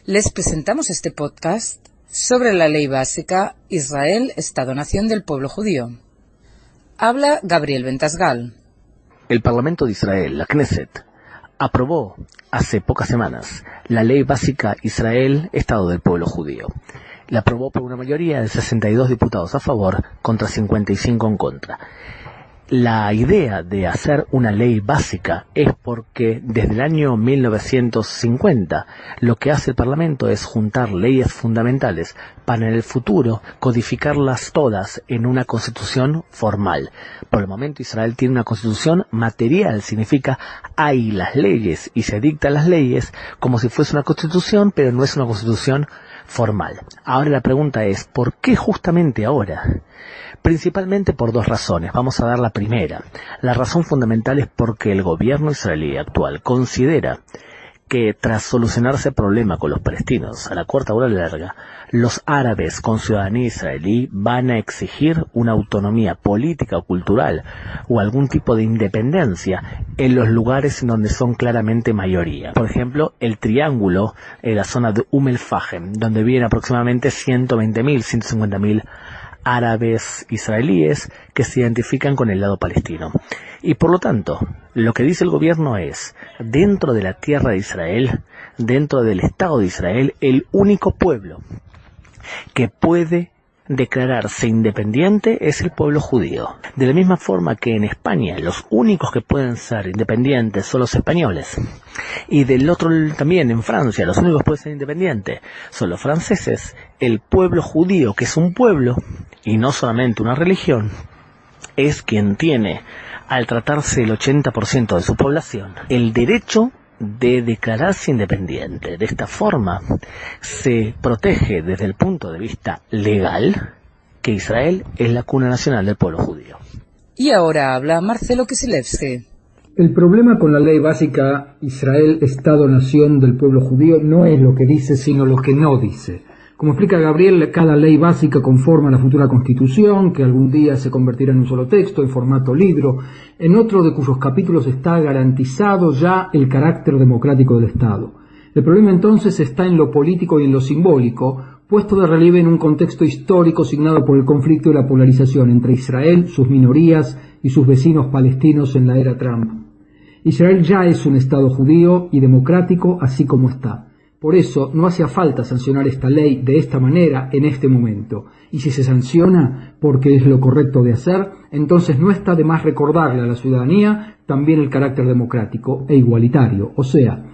Les presentamos este podcast sobre la ley básica Israel, Estado-Nación del pueblo judío. Habla Gabriel Ventasgal. El Parlamento de Israel, la Knesset, aprobó hace pocas semanas la ley básica Israel, Estado del pueblo judío. La aprobó por una mayoría de 62 diputados a favor contra 55 en contra. La idea de hacer una ley básica es porque desde el año 1950 lo que hace el Parlamento es juntar leyes fundamentales para en el futuro codificarlas todas en una constitución formal. Por el momento Israel tiene una constitución material, significa hay las leyes y se dictan las leyes como si fuese una constitución, pero no es una constitución formal. Ahora la pregunta es, ¿por qué justamente ahora? Principalmente por dos razones. Vamos a dar la primera. La razón fundamental es porque el gobierno israelí actual considera que tras solucionarse el problema con los palestinos a la corta o a la larga, los árabes con ciudadanía israelí van a exigir una autonomía política o cultural o algún tipo de independencia en los lugares en donde son claramente mayoría. Por ejemplo, el Triángulo, en la zona de el Fajem, donde viven aproximadamente 120.000, 150.000 árabes israelíes que se identifican con el lado palestino. Y por lo tanto, lo que dice el gobierno es, dentro de la tierra de Israel, dentro del Estado de Israel, el único pueblo que puede declararse independiente es el pueblo judío. De la misma forma que en España los únicos que pueden ser independientes son los españoles. Y del otro también en Francia los únicos que pueden ser independientes son los franceses. El pueblo judío, que es un pueblo y no solamente una religión, es quien tiene, al tratarse el 80% de su población, el derecho de declararse independiente. De esta forma se protege desde el punto de vista legal que Israel es la cuna nacional del pueblo judío. Y ahora habla Marcelo Kisilevsky. El problema con la ley básica Israel, Estado-Nación del pueblo judío no es lo que dice, sino lo que no dice. Como explica Gabriel, cada ley básica conforma la futura Constitución, que algún día se convertirá en un solo texto, en formato libro, en otro de cuyos capítulos está garantizado ya el carácter democrático del Estado. El problema entonces está en lo político y en lo simbólico, puesto de relieve en un contexto histórico signado por el conflicto y la polarización entre Israel, sus minorías y sus vecinos palestinos en la era Trump. Israel ya es un Estado judío y democrático así como está. Por eso no hacía falta sancionar esta ley de esta manera en este momento. Y si se sanciona porque es lo correcto de hacer, entonces no está de más recordarle a la ciudadanía también el carácter democrático e igualitario. O sea,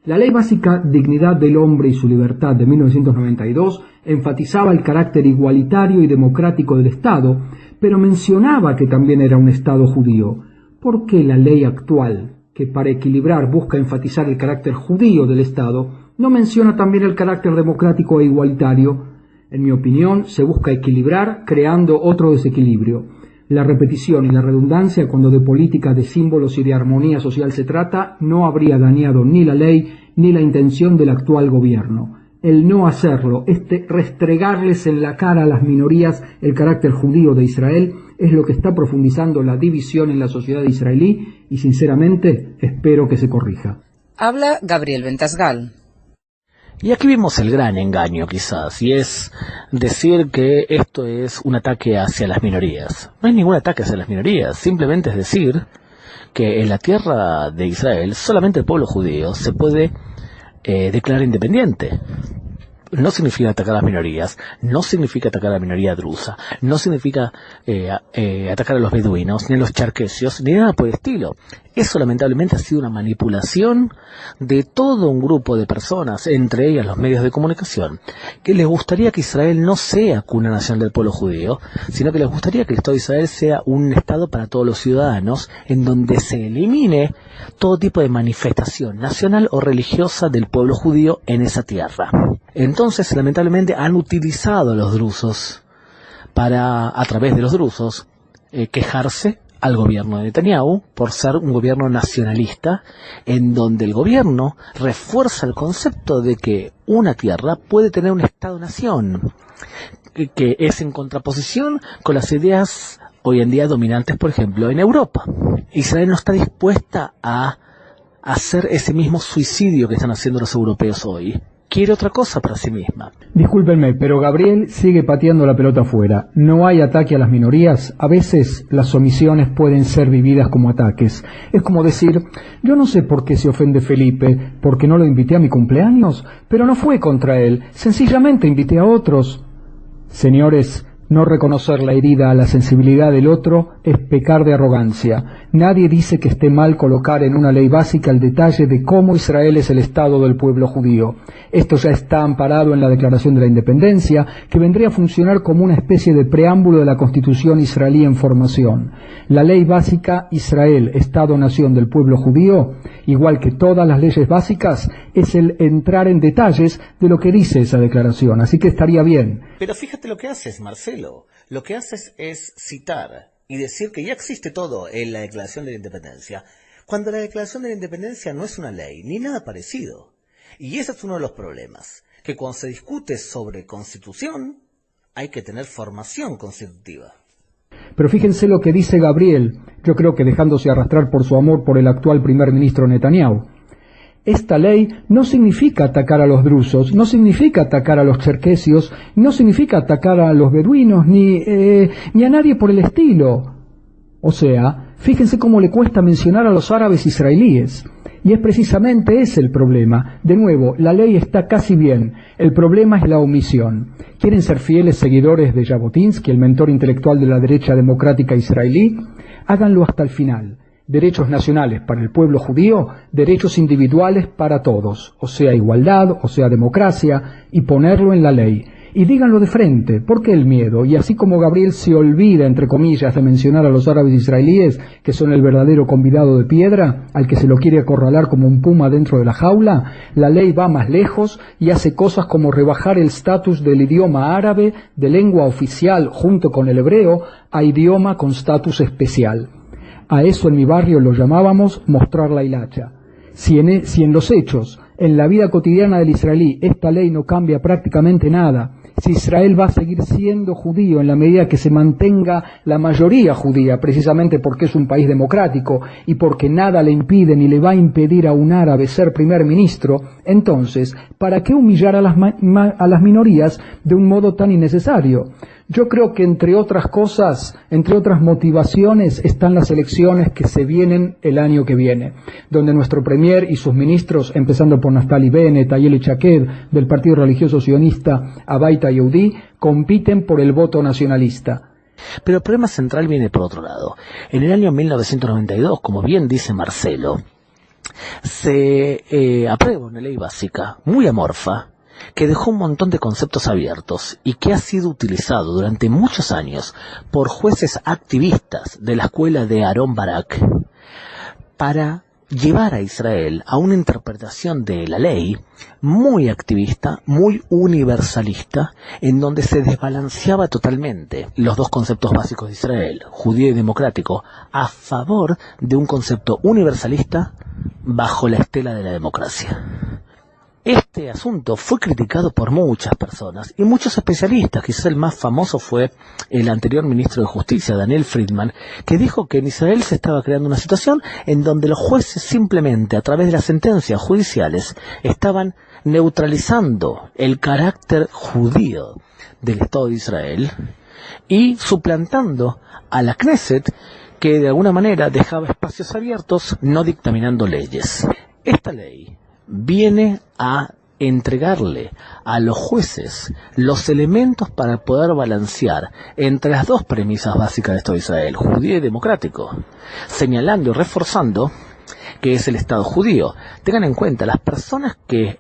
la Ley Básica Dignidad del Hombre y su Libertad de 1992 enfatizaba el carácter igualitario y democrático del Estado, pero mencionaba que también era un Estado judío. ¿Por qué la ley actual, que para equilibrar busca enfatizar el carácter judío del Estado, no menciona también el carácter democrático e igualitario? En mi opinión, se busca equilibrar creando otro desequilibrio. La repetición y la redundancia, cuando de política de símbolos y de armonía social se trata, no habría dañado ni la ley ni la intención del actual gobierno. El no hacerlo, restregarles en la cara a las minorías el carácter judío de Israel, es lo que está profundizando la división en la sociedad israelí y, sinceramente, espero que se corrija. Habla Gabriel Ventasgal. Y aquí vimos el gran engaño quizás, y es decir que esto es un ataque hacia las minorías. No hay ningún ataque hacia las minorías, simplemente es decir que en la tierra de Israel solamente el pueblo judío se puede declarar independiente. No significa atacar a las minorías, no significa atacar a la minoría drusa, no significa atacar a los beduinos, ni a los charquesios, ni nada por el estilo. Eso lamentablemente ha sido una manipulación de todo un grupo de personas, entre ellas los medios de comunicación, que les gustaría que Israel no sea cuna nacional del pueblo judío, sino que les gustaría que el Estado de Israel sea un Estado para todos los ciudadanos, en donde se elimine todo tipo de manifestación nacional o religiosa del pueblo judío en esa tierra. Entonces, lamentablemente, han utilizado a los drusos para, a través de los drusos, quejarse al gobierno de Netanyahu por ser un gobierno nacionalista, en donde el gobierno refuerza el concepto de que una tierra puede tener un Estado-nación, que es en contraposición con las ideas hoy en día dominantes, por ejemplo, en Europa. Israel no está dispuesta a hacer ese mismo suicidio que están haciendo los europeos hoy, quiere otra cosa para sí misma. Discúlpenme, pero Gabriel sigue pateando la pelota afuera. No hay ataque a las minorías. A veces las omisiones pueden ser vividas como ataques. Es como decir, yo no sé por qué se ofende Felipe, porque no lo invité a mi cumpleaños, pero no fue contra él. Sencillamente invité a otros. Señores, no reconocer la herida a la sensibilidad del otro es pecar de arrogancia. Nadie dice que esté mal colocar en una ley básica el detalle de cómo Israel es el Estado del pueblo judío. Esto ya está amparado en la Declaración de la Independencia, que vendría a funcionar como una especie de preámbulo de la Constitución israelí en formación. La ley básica Israel, Estado-Nación del pueblo judío, igual que todas las leyes básicas, es el entrar en detalles de lo que dice esa declaración, así que estaría bien. Pero fíjate lo que haces, Marcelo. Lo que haces es citar y decir que ya existe todo en la Declaración de la Independencia, cuando la Declaración de la Independencia no es una ley, ni nada parecido. Y ese es uno de los problemas, que cuando se discute sobre constitución, hay que tener formación constitutiva. Pero fíjense lo que dice Gabriel, yo creo que dejándose arrastrar por su amor por el actual primer ministro Netanyahu. Esta ley no significa atacar a los drusos, no significa atacar a los cherkesios, no significa atacar a los beduinos, ni a nadie por el estilo. O sea, fíjense cómo le cuesta mencionar a los árabes israelíes. Y es precisamente ese el problema. De nuevo, la ley está casi bien. El problema es la omisión. ¿Quieren ser fieles seguidores de Jabotinsky, el mentor intelectual de la derecha democrática israelí? Háganlo hasta el final. Derechos nacionales para el pueblo judío, derechos individuales para todos, o sea igualdad, o sea democracia, y ponerlo en la ley. Y díganlo de frente, ¿por qué el miedo? Y así como Gabriel se olvida, entre comillas, de mencionar a los árabes israelíes, que son el verdadero convidado de piedra, al que se lo quiere acorralar como un puma dentro de la jaula, la ley va más lejos y hace cosas como rebajar el estatus del idioma árabe, de lengua oficial junto con el hebreo, a idioma con estatus especial. A eso en mi barrio lo llamábamos mostrar la hilacha. Si en los hechos, en la vida cotidiana del israelí, esta ley no cambia prácticamente nada, si Israel va a seguir siendo judío en la medida que se mantenga la mayoría judía, precisamente porque es un país democrático y porque nada le impide ni le va a impedir a un árabe ser primer ministro, entonces, ¿para qué humillar a las minorías de un modo tan innecesario? Yo creo que entre otras cosas, entre otras motivaciones, están las elecciones que se vienen el año que viene, donde nuestro premier y sus ministros, empezando por Naftali Bennett, Ayelet Shaked, del partido religioso sionista Abait Yehudi, compiten por el voto nacionalista. Pero el problema central viene por otro lado. En el año 1992, como bien dice Marcelo, se aprueba una ley básica muy amorfa, que dejó un montón de conceptos abiertos y que ha sido utilizado durante muchos años por jueces activistas de la escuela de Aharon Barak para llevar a Israel a una interpretación de la ley muy activista, muy universalista, en donde se desbalanceaba totalmente los dos conceptos básicos de Israel, judío y democrático, a favor de un concepto universalista bajo la estela de la democracia. Este asunto fue criticado por muchas personas y muchos especialistas. Quizás el más famoso fue el anterior ministro de Justicia, Daniel Friedman, que dijo que en Israel se estaba creando una situación en donde los jueces simplemente a través de las sentencias judiciales estaban neutralizando el carácter judío del Estado de Israel y suplantando a la Knesset, que de alguna manera dejaba espacios abiertos no dictaminando leyes. Esta ley viene a entregarle a los jueces los elementos para poder balancear entre las dos premisas básicas de Estado de Israel, judío y democrático, señalando y reforzando que es el Estado judío. Tengan en cuenta, las personas que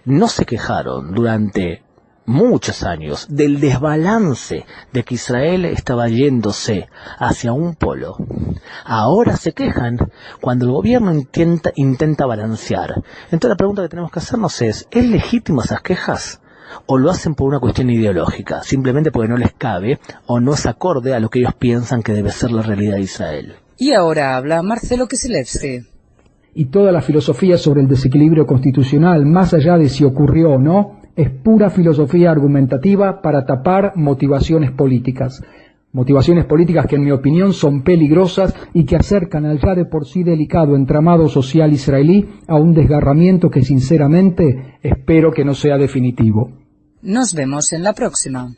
no se quejaron durante muchos años del desbalance de que Israel estaba yéndose hacia un polo, ahora se quejan cuando el gobierno intenta balancear. Entonces la pregunta que tenemos que hacernos es legítimo esas quejas? ¿O lo hacen por una cuestión ideológica, simplemente porque no les cabe o no es acorde a lo que ellos piensan que debe ser la realidad de Israel? Y ahora habla Marcelo Kicilevsky. Y toda la filosofía sobre el desequilibrio constitucional, más allá de si ocurrió o no, es pura filosofía argumentativa para tapar motivaciones políticas. Motivaciones políticas que en mi opinión son peligrosas y que acercan al ya de por sí delicado entramado social israelí a un desgarramiento que sinceramente espero que no sea definitivo. Nos vemos en la próxima.